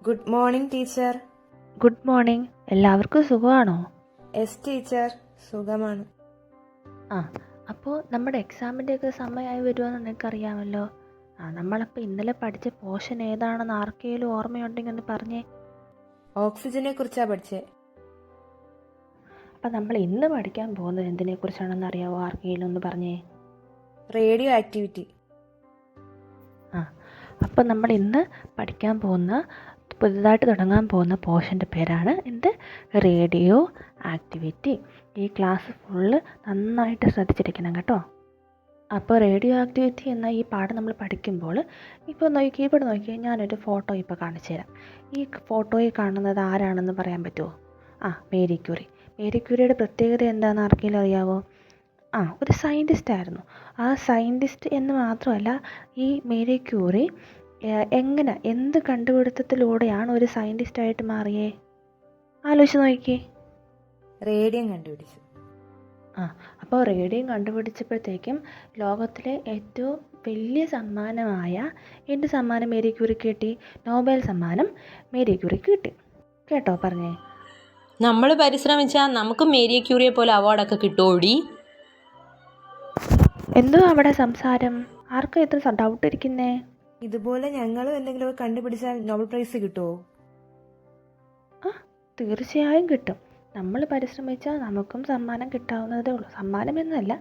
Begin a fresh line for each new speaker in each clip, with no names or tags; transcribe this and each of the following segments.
Good morning teacher.
Good morning. എല്ലാവർക്കും സുഖമാണോ?
Yes teacher, സുഖമാണ്.
അപ്പോൾ നമ്മുടെ എക്സാമിൻ്റെയൊക്കെ സമയമായി വരുമെന്ന് നിനക്കറിയാമല്ലോ. നമ്മളപ്പോൾ ഇന്നലെ പഠിച്ച പോർഷൻ ഏതാണെന്ന് ആർക്കെങ്കിലും ഓർമ്മയുണ്ടെങ്കിൽ ഒന്ന് പറഞ്ഞേ.
ഓക്സിജനെ കുറിച്ചാണ് പഠിച്ചേ.
അപ്പം നമ്മൾ ഇന്ന് പഠിക്കാൻ പോകുന്നത് എന്തിനെക്കുറിച്ചാണെന്ന് അറിയാമോ? ആർക്കെങ്കിലും ഒന്ന് പറഞ്ഞേ.
Radio activity.
അപ്പം നമ്മൾ ഇന്ന് പഠിക്കാൻ പോകുന്ന പുതുതായിട്ട് തുടങ്ങാൻ പോകുന്ന പോർഷൻ്റെ പേരാണ് റേഡിയോ ആക്ടിവിറ്റി. ഈ ക്ലാസ് ഫുള്ള് നന്നായിട്ട് ശ്രദ്ധിച്ചിരിക്കണം കേട്ടോ. അപ്പോൾ റേഡിയോ ആക്ടിവിറ്റി എന്ന ഈ പാഠം നമ്മൾ പഠിക്കുമ്പോൾ ഇപ്പോൾ ഇവിടെ നോക്കിയാൽ ഞാനൊരു ഫോട്ടോ ഇപ്പോൾ കാണിച്ചു തരാം. ഈ ഫോട്ടോയിൽ കാണുന്നത് ആരാണെന്ന് പറയാൻ പറ്റുമോ? Marie Curie. മേരി ക്യൂറിയുടെ പ്രത്യേകത എന്താണെന്ന് ആർക്കെങ്കിലും അറിയാമോ? ഒരു സയൻറ്റിസ്റ്റ് ആയിരുന്നു. ആ സയൻറ്റിസ്റ്റ് എന്ന് മാത്രമല്ല, ഈ മേരി ക്യൂറി എന്ത് കണ്ടുപിടുത്തത്തിലൂടെയാണ് ഒരു സയൻറ്റിസ്റ്റായിട്ട് മാറിയേ? ആലോചിച്ച് നോക്കിയേ.
റേഡിയം കണ്ടുപിടിച്ചു.
അപ്പോൾ റേഡിയം കണ്ടുപിടിച്ചപ്പോഴത്തേക്കും ലോകത്തിലെ ഏറ്റവും വലിയ സമ്മാനമായ എന്ത് സമ്മാനം മേരി ക്യൂറിക്ക് കിട്ടി? നോബൽ സമ്മാനം മേരി ക്യൂറിക്ക് കിട്ടി. കേട്ടോ പറഞ്ഞേ?
നമ്മൾ പരിശ്രമിച്ചാൽ നമുക്ക് മേരി ക്യൂറിയെ പോലെ അവാർഡൊക്കെ കിട്ടുമോടി?
എന്തോ അവിടെ സംസാരം? ആർക്കും എത്ര ഡൗട്ട് ഇരിക്കുന്നേ?
ഇതുപോലെ ഞങ്ങളും എന്തെങ്കിലും കണ്ടുപിടിച്ചാൽ നോബൽ പ്രൈസ് കിട്ടുമോ?
തീർച്ചയായും കിട്ടും. നമ്മൾ പരിശ്രമിച്ചാൽ നമുക്കും സമ്മാനം കിട്ടാവുന്നതേ ഉള്ളൂ. സമ്മാനം എന്നല്ല,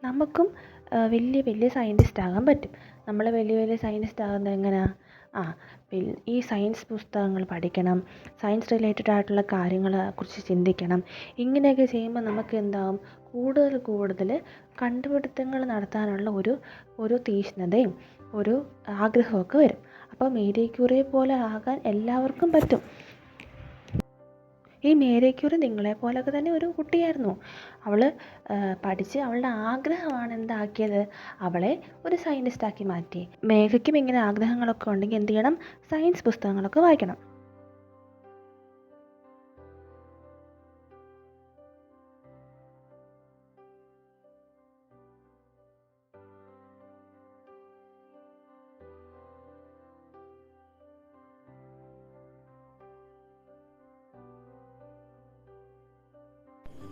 നമുക്കും വലിയ വലിയ സയൻറ്റിസ്റ്റ് ആകാൻ പറ്റും. നമ്മൾ വലിയ വലിയ സയൻറ്റിസ്റ്റ് ആകുന്നത് എങ്ങനെയാണ്? ഈ സയൻസ് പുസ്തകങ്ങൾ പഠിക്കണം, സയൻസ് റിലേറ്റഡ് ആയിട്ടുള്ള കാര്യങ്ങളെക്കുറിച്ച് ചിന്തിക്കണം. ഇങ്ങനെയൊക്കെ ചെയ്യുമ്പോൾ നമുക്ക് എന്താവും? കൂടുതൽ കണ്ടുപിടുത്തങ്ങൾ നടത്താനുള്ള ഒരു തീക്ഷ്ണതയും ഒരു ആഗ്രഹമൊക്കെ വരും. അപ്പോൾ മേരി ക്യൂറിയെ പോലെ ആകാൻ എല്ലാവർക്കും പറ്റും. ഈ മേരി ക്യൂറി നിങ്ങളെപ്പോലൊക്കെ തന്നെ ഒരു കുട്ടിയായിരുന്നു. അവൾ പഠിച്ച് അവളുടെ ആഗ്രഹമാണ് എന്താക്കിയത്? അവളെ ഒരു സയൻറ്റിസ്റ്റാക്കി മാറ്റി. മേഘയ്ക്കും ഇങ്ങനെ ആഗ്രഹങ്ങളൊക്കെ ഉണ്ടെങ്കിൽ എന്ത് ചെയ്യണം? സയൻസ് പുസ്തകങ്ങളൊക്കെ വായിക്കണം.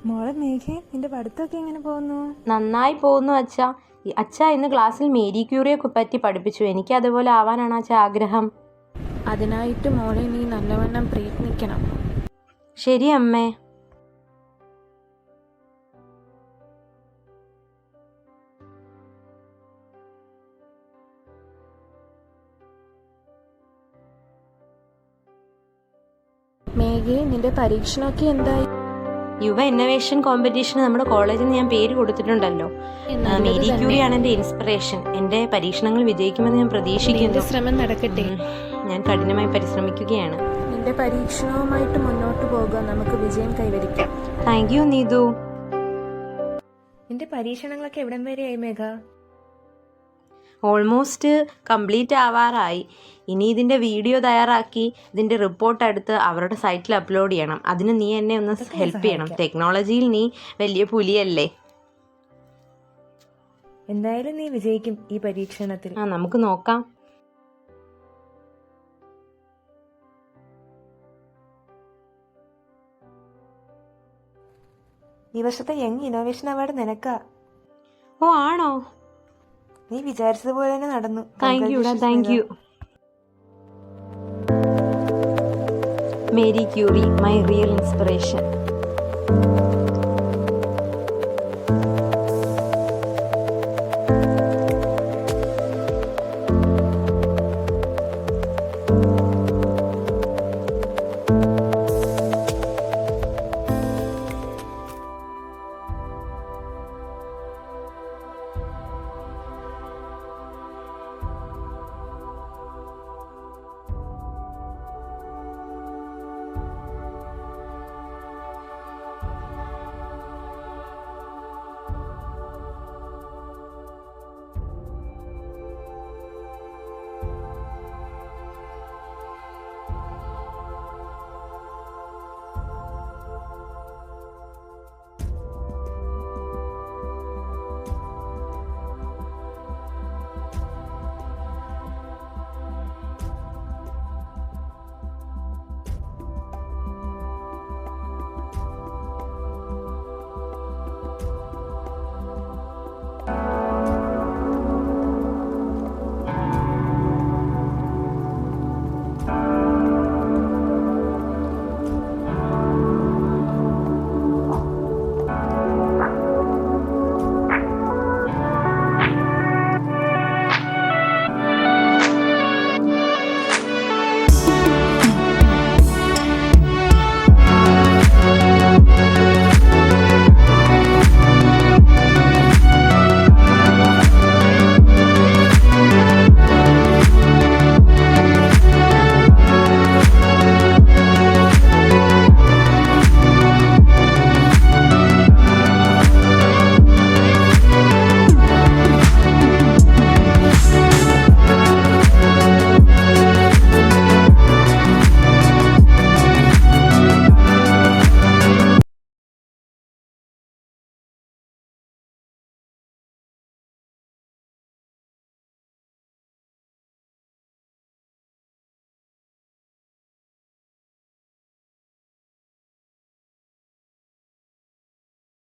മോളെ മേഘേ, നിന്റെ പഠിത്തമൊക്കെ എങ്ങനെ പോകുന്നു?
നന്നായി പോകുന്നു അച്ഛാ. അച്ഛാ ഇന്ന് ക്ലാസ്സിൽ മേരി ക്യൂറിയെ പറ്റി പഠിപ്പിച്ചു. എനിക്ക് അതുപോലെ ആവാനാണ് അച്ഛാ ആഗ്രഹം.
അതിനായിട്ട് മോളെ നീ നല്ലവണ്ണം പ്രയത്നിക്കണം.
ശരി അമ്മേ.
മേഘേ, നിന്റെ പരീക്ഷണമൊക്കെ എന്തായി?
യുവ ഇന്നൊവേഷൻ കോമ്പറ്റീഷന് നമ്മുടെ കോളേജിൽ നിന്ന് ഞാൻ പേര് കൊടുത്തിട്ടുണ്ടല്ലോ. മേരി ക്യൂറിയാണ് എൻ്റെ ഇൻസ്പിറേഷൻ. എൻ്റെ പരീക്ഷണങ്ങൾ വിജയിക്കുമെന്ന് ഞാൻ പ്രതീക്ഷിക്കുന്നു.
ശ്രമം നടക്കട്ടെ.
ഞാൻ കഠിനമായി പരിശ്രമിക്കുകയാണ്.
നിന്റെ പരീക്ഷണവുമായിട്ട് മുന്നോട്ട് പോകുക, നമുക്ക് വിജയം കൈവരിക്കാം.
Thank you Neethu.
നിന്റെ പരീക്ഷണങ്ങളൊക്കെ എവിടം വരെയായി മേഘ?
Almost complete ആവാറായി. ഇനി ഇതിൻ്റെ വീഡിയോ തയ്യാറാക്കി ഇതിൻ്റെ റിപ്പോർട്ട് എടുത്ത് അവരുടെ സൈറ്റിൽ അപ്ലോഡ് ചെയ്യണം. അതിന് നീ എന്നെ ഒന്ന് ഹെൽപ്പ് ചെയ്യണം. ടെക്നോളജിയിൽ നീ വലിയ പുലിയല്ലേ.
എന്തായാലും നീ വിജയിക്കും ഈ പരീക്ഷണത്തിൽ.
നമുക്ക് നോക്കാം.
ഈ വർഷത്തെ യങ് ഇന്നോവേഷൻ അവാർഡ് നിനക്കാ.
ഓ ആണോ?
നീ വിചാരിച്ചതുപോലെ തന്നെ നടന്നു.
Thank you. Marie Curie, my real inspiration.